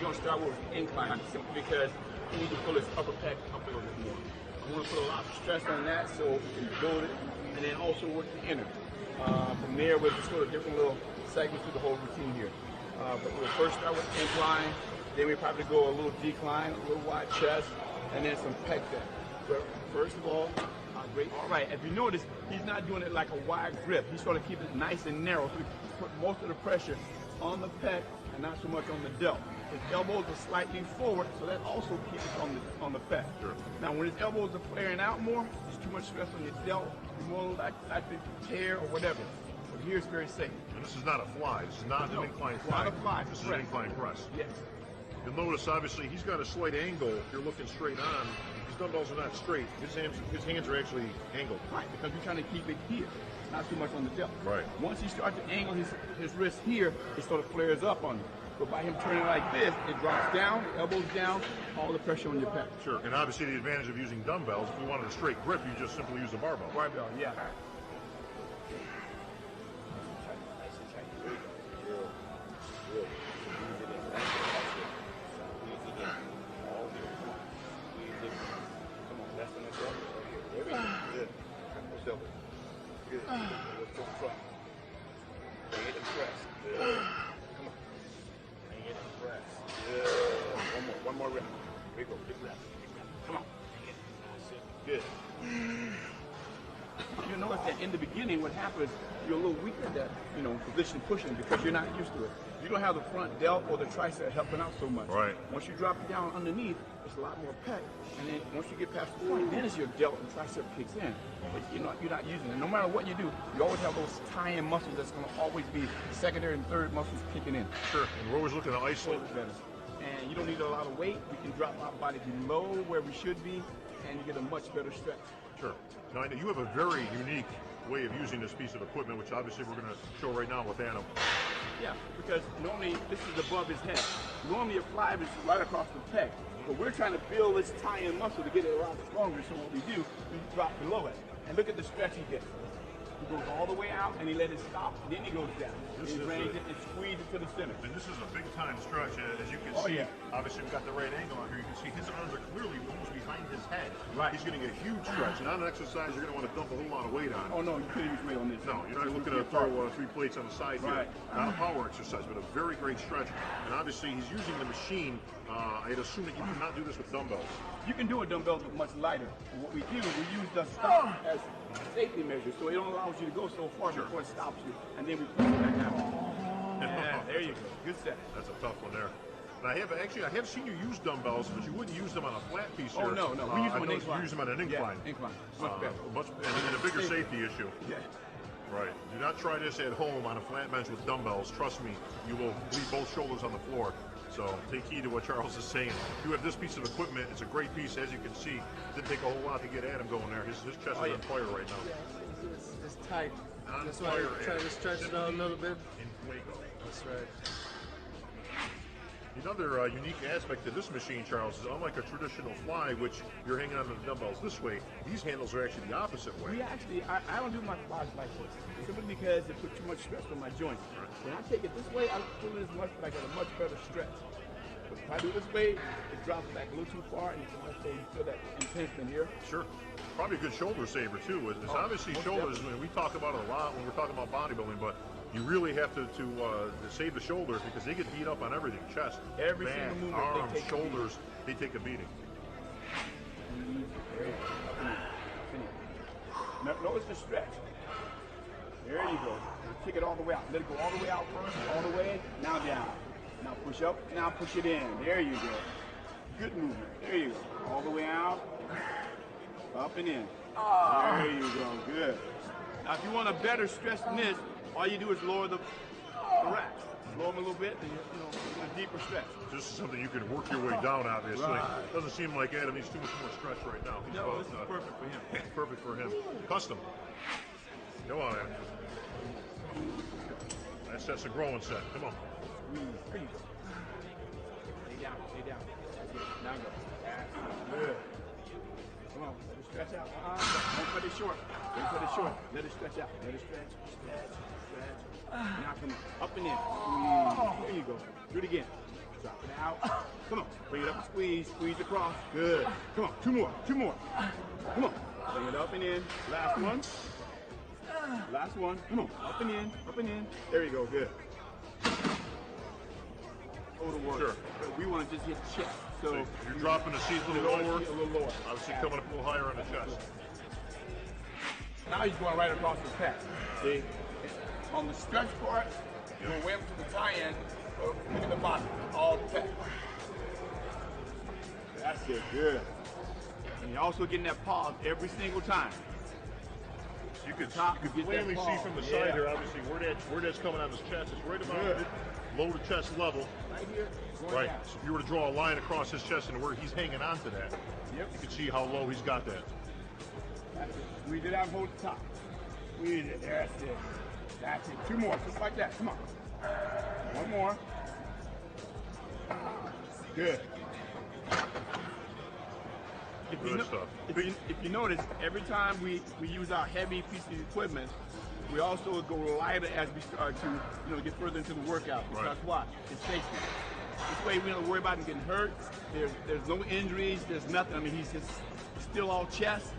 we're going to start with incline simply because we need to pull his upper pec up a little bit more. I want to put a lot of stress on that so we can build it, and then also work the inner. From there, we'll just go to different little segments through the whole routine here. But we'll first start with incline, then we probably go a little decline, a little wide chest, and then some pec deck. But first of all, great. All right, if you notice, he's not doing it like a wide grip. He's trying to keep it nice and narrow, so we put most of the pressure on the pec and not so much on the delt. His elbows are slightly forward, so that also keeps it on the pec. Sure. Now, when his elbows are flaring out more, there's too much stress on your delt. You're more likely to tear or whatever. But here it's very safe. And this is not a fly. This is not an incline fly. Not a fly. This is an incline press. Yes. You'll notice, obviously, he's got a slight angle. If you're looking straight on, his dumbbells are not straight. His hands are actually angled. Right, because we're trying to keep it here, not too much on the delt. Right. Once he starts to angle his wrist here, it sort of flares up on you. But by him turning like this, it drops down, elbows down, all the pressure on your pec. Sure, and obviously the advantage of using dumbbells, if you wanted a straight grip, you just simply use a barbell. Barbell, yeah. Good. Let's go front. Bring it and press. Good. Come on. Bring it and press. Good. One more rep. Here we go. Big rep. Come on. Bring it. That's it. Good. You notice that in the beginning, what happens, you're a little weaker at that, position pushing because you're not used to it. You don't have the front delt or the tricep helping out so much. Right. Once you drop it down underneath, it's a lot more pec. And then once you get past the point, then it's your delt and tricep kicks in. But you're not using it. No matter what you do, you always have those tie-in muscles that's going to always be secondary and third muscles kicking in. Sure. And we're always looking to isolate better. And you don't need a lot of weight. We can drop our body below where we should be, and you get a much better stretch. Sure. Now, I know you have a very unique way of using this piece of equipment, which obviously we're going to show right now with Adam. Yeah, because normally this is above his head. Normally a fly is right across the pec, but we're trying to build this tie-in muscle to get it a lot stronger. So what we do, we drop below it, and look at the stretch he gets. He goes all the way out and he let it stop. Then he goes down. He drains it and squeezes it to the center. And this is a big time stretch, as you can see. Yeah. Obviously, we've got the right angle on here. You can see his arms are clearly almost behind his head. Right. He's getting a huge stretch. And on an exercise, you're going to want to dump a whole lot of weight on. Oh, no, you couldn't use weight on this. No, you're not looking to throw 3 plates on the side here. Not a power exercise, but a very great stretch. And obviously, he's using the machine. I'd assume that you do not do this with dumbbells. You can do a dumbbell, but much lighter. And what we do, we use the stop as a safety measure, so it don't allow you to go so far before it stops you, and then we push it back out. Yeah, there you go. Good set. That's a tough one there. And I have seen you use dumbbells, but you wouldn't use them on a flat piece here. Oh, no. We use them on incline. You use them on an incline. Yeah, incline. Much better. And a bigger safety issue. Yeah. Right. Do not try this at home on a flat bench with dumbbells. Trust me, you will leave both shoulders on the floor. So take heed to what Charles is saying. If you have this piece of equipment, it's a great piece, as you can see. It didn't take a whole lot to get Adam going there. His chest is on fire right now. Yeah, it's tight. That's why I'm trying to stretch it out a little bit. In Fuego. That's right. Another unique aspect to this machine, Charles, is unlike a traditional fly, which you're hanging on the dumbbells this way, these handles are actually the opposite way. We actually, I don't do my flies like this, simply because it puts too much stress on my joints. When I take it this way, I don't feel it as much, but I get a much better stretch. But if I do this way, it drops back a little too far, and you feel that intention here. Sure. Probably a good shoulder saver, too. It's obviously shoulders, we talk about it a lot when we're talking about bodybuilding, but you really have to save the shoulders because they get beat up on everything. Chest, every back, single movement, arms, shoulders, they take a beating. Notice the stretch. There you go. Kick it all the way out. Let it go all the way out first, all the way, now down. Now push up, now push it in. There you go. Good movement. There you go. All the way out, up and in. There you go. Good. Now if you want a better stretch than this, all you do is lower the racks. Lower them a little bit, and a deeper stretch. This is something you can work your way down, obviously. Right. Doesn't seem like Adam needs too much more stretch right now. No, this is perfect for him. Perfect for him. Custom. Come on, Adam. That's a growing set. Come on. Squeeze. Lay down. That's it. Now go. That's good. Come on, let it stretch out. Don't cut it short. Let it stretch out. Let it stretch. Now come on. Up and in. There you go. Do it again. Drop it out. Come on. Bring it up and squeeze. Squeeze across. Good. Come on. Two more. Two more. Come on. Bring it up and in. Last one. Last one. Come on. Up and in. Up and in. There you go. Good. Go to work. Sure. We want to just hit chest. So you're dropping the seat a little lower. A little lower. Obviously coming up a little higher on the chest. Now he's going right across the pec. See? On the stretch part, you're going way up to the tie-in. Look at the bottom. All pec. That's it. Good. And you're also getting that pause every single time. You can plainly see from the side there, obviously, where that's coming on his chest. It's right about low to chest level. Right here. Right. So if you were to draw a line across his chest and where he's hanging on to that, you can see how low he's got that. That's it. Squeeze it out and hold the top. Squeeze it. That's it. That's it. Two more. Just like that. Come on. One more. Good. If you notice, every time we use our heavy piece of equipment, we also go lighter as we start to get further into the workout. Because why? It's safety. This way we don't worry about him getting hurt. There's no injuries. There's nothing. I mean, he's still all chest,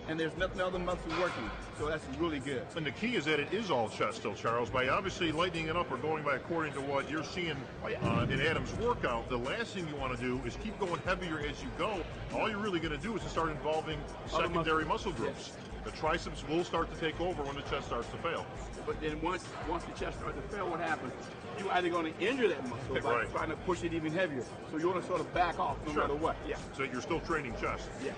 and there's nothing other muscle working. So that's really good. And the key is that it is all chest still, Charles. By obviously lightening it up or going by according to what you're seeing in Adam's workout, the last thing you want to do is keep going heavier as you go. All you're really going to do is to start involving secondary muscle groups. Yes. The triceps will start to take over when the chest starts to fail. But then once the chest starts to fail, what happens? You're either going to injure that muscle by trying to push it even heavier. So you want to sort of back off no matter what. Yeah. So you're still training chest. Yes.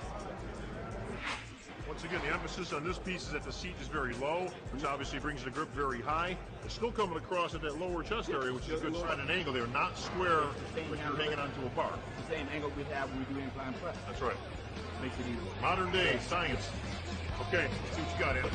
Once again, the emphasis on this piece is that the seat is very low, which obviously brings the grip very high. It's still coming across at that lower chest area, which is a good sign and angle there, not square like you're hanging onto a bar. The same angle we have when we do incline press. That's right. Makes it easy. Modern day science. Okay, let's see what you got, Adam.